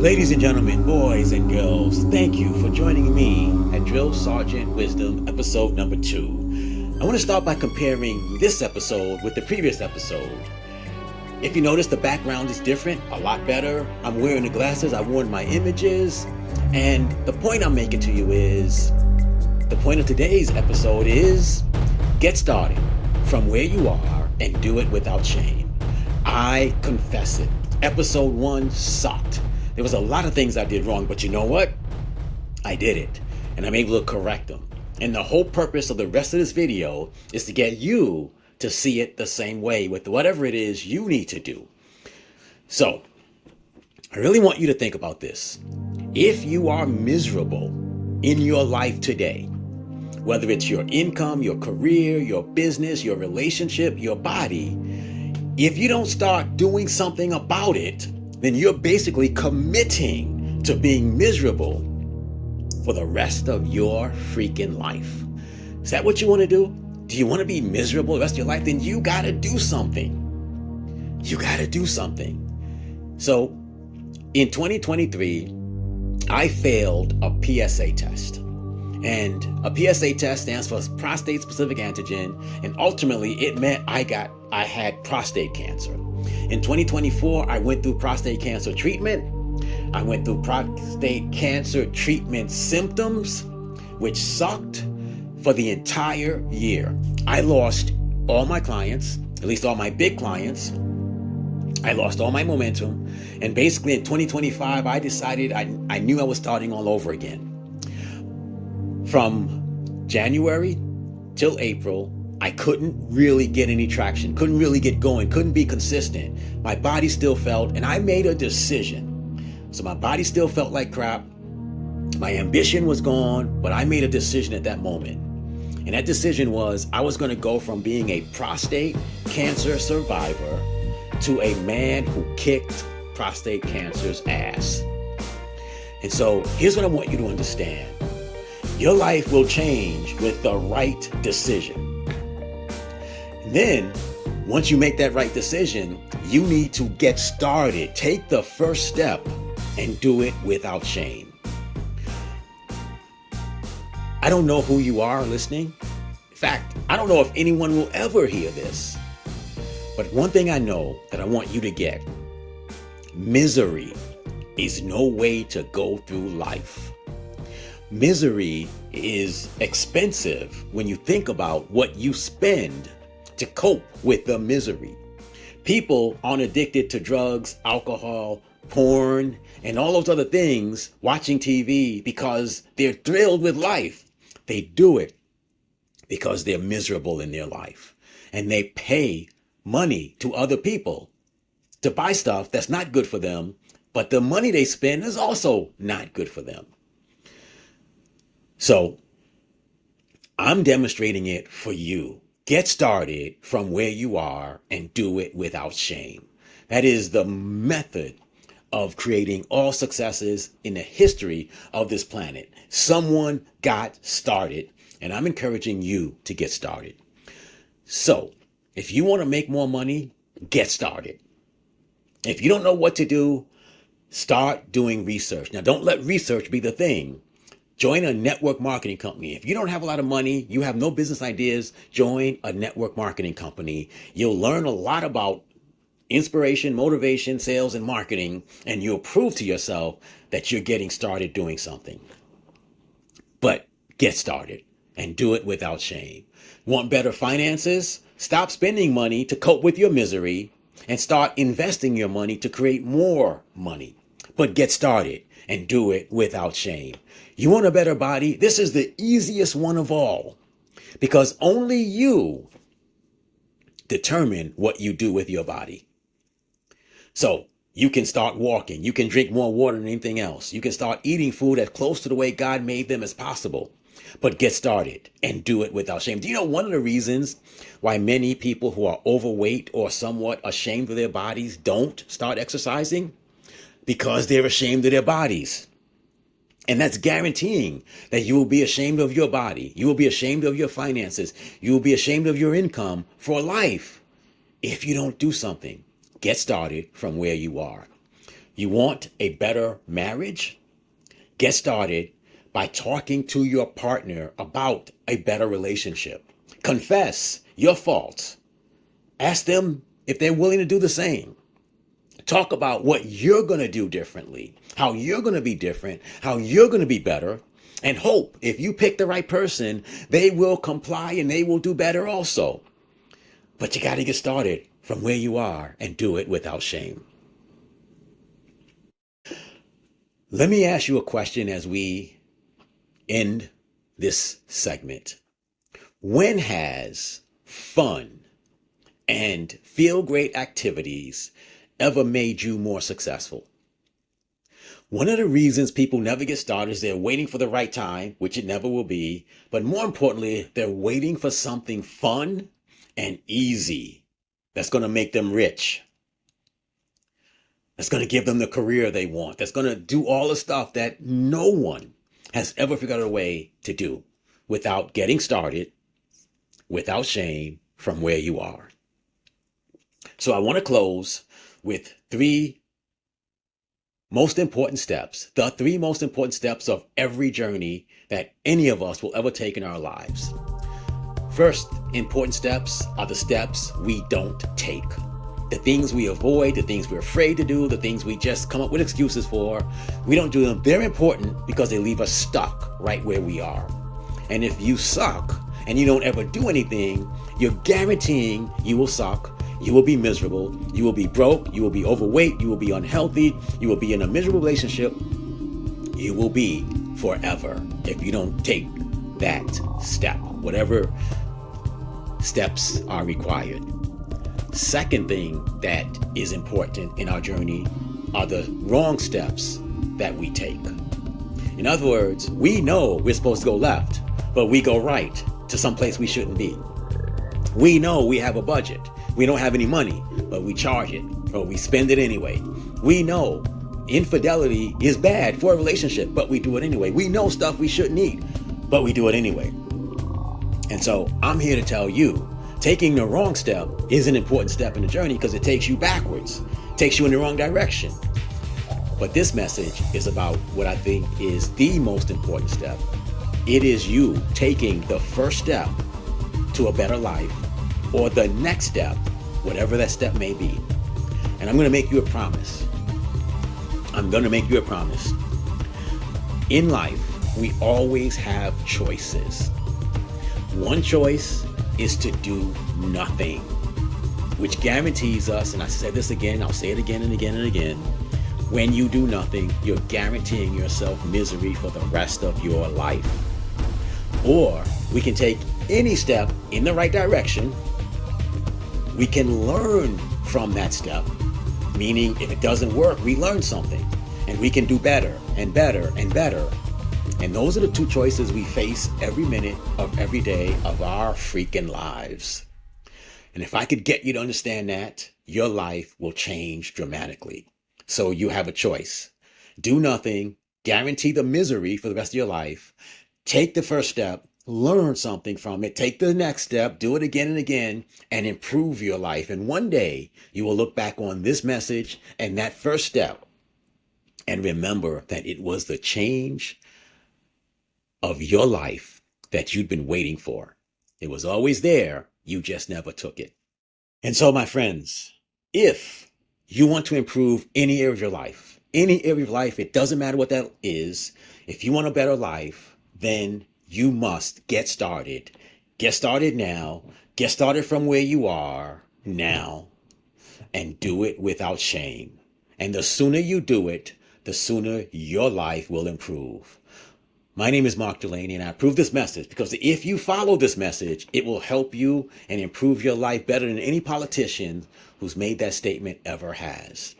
Ladies and gentlemen, boys and girls, thank you for joining me at Drill Sergeant Wisdom episode number 2. I want to start by comparing this episode with the previous episode. If you notice, the background is different, a lot better. I'm wearing the glasses, I warned my images, and the point I'm making to you is, the point of today's episode is, get started from where you are and do it without shame. I confess it. Episode 1 sucked. There was a lot of things I did wrong, but you know what? I did it, and I'm able to correct them. And the whole purpose of the rest of this video is to get you to see it the same way with whatever it is you need to do. So, I really want you to think about this. If you are miserable in your life today, whether it's your income, your career, your business, your relationship, your body, if you don't start doing something about it, then you're basically committing to being miserable for the rest of your freaking life. Is that what you want to do? Do you want to be miserable the rest of your life? Then you got to do something. You got to do something. So in 2023, I failed a PSA test. And a PSA test stands for prostate specific antigen. And ultimately it meant I had prostate cancer. In 2024, I went through prostate cancer treatment. I went through prostate cancer treatment symptoms, which sucked for the entire year. I lost all my clients, at least all my big clients. I lost all my momentum. And basically in 2025, I decided I knew I was starting all over again. From January till April, I couldn't really get any traction, couldn't really get going, couldn't be consistent. My body still felt, and I made a decision. So my body still felt like crap. My ambition was gone, but I made a decision at that moment. And that decision was I was going to go from being a prostate cancer survivor to a man who kicked prostate cancer's ass. And so here's what I want you to understand. Your life will change with the right decision. Then, once you make that right decision, you need to get started. Take the first step and do it without shame. I don't know who you are listening. In fact, I don't know if anyone will ever hear this. But one thing I know that I want you to get, misery is no way to go through life. Misery is expensive when you think about what you spend to cope with the misery. People aren't addicted to drugs, alcohol, porn, and all those other things, watching TV because they're thrilled with life. They do it because they're miserable in their life. And they pay money to other people to buy stuff that's not good for them, but the money they spend is also not good for them. So I'm demonstrating it for you. Get started from where you are and do it without shame. That is the method of creating all successes in the history of this planet. Someone got started, and I'm encouraging you to get started. So if you want to make more money, get started. If you don't know what to do, start doing research. Now, don't let research be the thing. Join a network marketing company. If you don't have a lot of money, you have no business ideas, join a network marketing company. You'll learn a lot about inspiration, motivation, sales, and marketing, and you'll prove to yourself that you're getting started doing something. But get started and do it without shame. Want better finances? Stop spending money to cope with your misery and start investing your money to create more money. But get started and do it without shame. You want a better body? This is the easiest one of all because only you determine what you do with your body. So you can start walking. You can drink more water than anything else. You can start eating food as close to the way God made them as possible. But get started and do it without shame. Do you know one of the reasons why many people who are overweight or somewhat ashamed of their bodies don't start exercising? Because they're ashamed of their bodies. And that's guaranteeing that you will be ashamed of your body. You will be ashamed of your finances. You will be ashamed of your income for life if you don't do something. Get started from where you are. You want a better marriage? Get started by talking to your partner about a better relationship. Confess your faults. Ask them if they're willing to do the same. Talk about what you're going to do differently, how you're going to be different, how you're going to be better, and hope if you pick the right person, they will comply and they will do better also. But you got to get started from where you are and do it without shame. Let me ask you a question as we end this segment. When has fun and feel great activities ever made you more successful? One of the reasons people never get started is they're waiting for the right time, which it never will be. But more importantly, they're waiting for something fun and easy that's going to make them rich. That's going to give them the career they want. That's going to do all the stuff that no one has ever figured out a way to do without getting started, without shame, from where you are. So I want to close with three most important steps, the three most important steps of every journey that any of us will ever take in our lives. First important steps are the steps we don't take. The things we avoid, the things we're afraid to do, the things we just come up with excuses for. We don't do them. They're important because they leave us stuck right where we are. And if you suck and you don't ever do anything, you're guaranteeing you will suck. You will be miserable. You will be broke. You will be overweight. You will be unhealthy. You will be in a miserable relationship. You will be forever if you don't take that step, whatever steps are required. Second thing that is important in our journey are the wrong steps that we take. In other words, we know we're supposed to go left, but we go right to some place we shouldn't be. We know we have a budget. We don't have any money, but we charge it or we spend it anyway. We know infidelity is bad for a relationship, but we do it anyway. We know stuff we shouldn't eat, but we do it anyway. And so I'm here to tell you, taking the wrong step is an important step in the journey because it takes you backwards, takes you in the wrong direction. But this message is about what I think is the most important step. It is you taking the first step to a better life, or the next step, whatever that step may be. And I'm going to make you a promise. In life, we always have choices. One choice is to do nothing, which guarantees us, and I said this again, I'll say it again and again and again, when you do nothing, you're guaranteeing yourself misery for the rest of your life. Or we can take any step in the right direction. We can learn from that step, meaning if it doesn't work, we learn something and we can do better and better and better. And those are the two choices we face every minute of every day of our freaking lives. And if I could get you to understand that, your life will change dramatically. So you have a choice. Do nothing, guarantee the misery for the rest of your life. Take the first step, learn something from it, take the next step, do it again and again, and improve your life. And one day you will look back on this message and that first step and remember that it was the change of your life that you'd been waiting for. It was always there, you just never took it. And so, my friends, if you want to improve any area of your life, it doesn't matter what that is. If you want a better life, then you must get started. Get started now. Get started from where you are now and do it without shame. And the sooner you do it, the sooner your life will improve. My name is Mark Delaney, and I approve this message because if you follow this message, it will help you and improve your life better than any politician who's made that statement ever has.